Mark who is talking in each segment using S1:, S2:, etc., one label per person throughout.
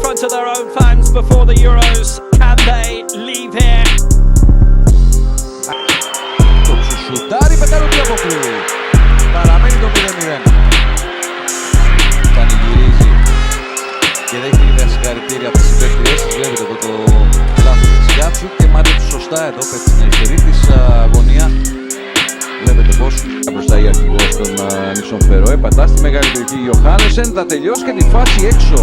S1: front of their own fans before the Euros. Can they leave here?
S2: Το σουτάρι Πεταλωτή αποκλείει. Παραμένει το 0-0. Πανηγυρίζει και δέχεται τα συγχαρητήρια από τις συμπαίκτριές της. Βλέπετε εδώ το λάθος της Γιάτσου και μάτια του σωστά εδώ πέφτει στην αριστερή της γωνία. Βλέπετε πως μπροστά η αρχηγός των Νίσον Φερόε. Πατά στη μεγάλη περιοχή Ιωχάννεσεν, θα τελειώσει και τη φάση έξω.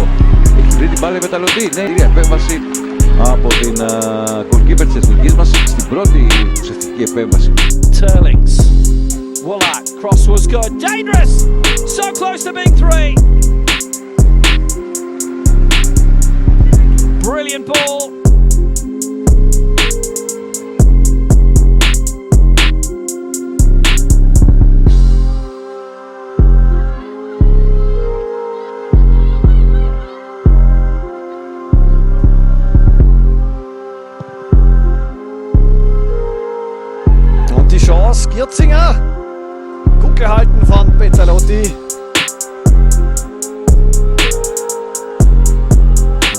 S2: Έχει βρει την μπάλα η Πεταλωτή. Ναι, η επέμβαση από την goalkeeper της εθνικής μας στην πρώτη ουσιαστική επέμβαση.
S1: Turlings. Woolak. Cross was good. Dangerous! So close to being 3. Brilliant ball.
S3: Und die Chance, Gierzinger. Gut gehalten von Pezalotti.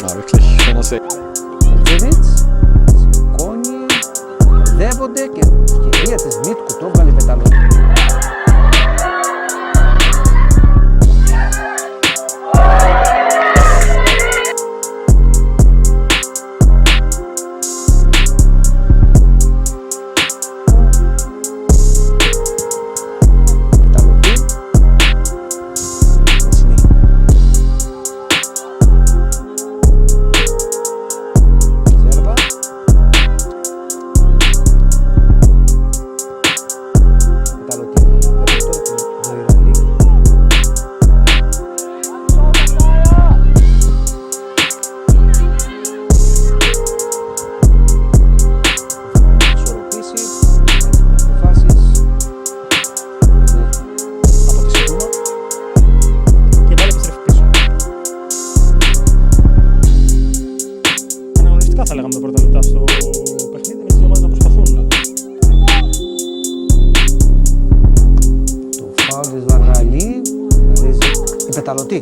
S3: Ja, wirklich schöner See.
S4: Τζεβίτς, σηκώνει, δεύονται και ευκαιρία της Μίτκου το έβγαλε Πεταλώτη.
S5: Θα λέγαμε τα πρώτα λεπτά στο παιχνίδι, με τις ομάδες να προσπαθούν.
S4: Το φάουλ της Βαργαλή, η Πεταλωτή.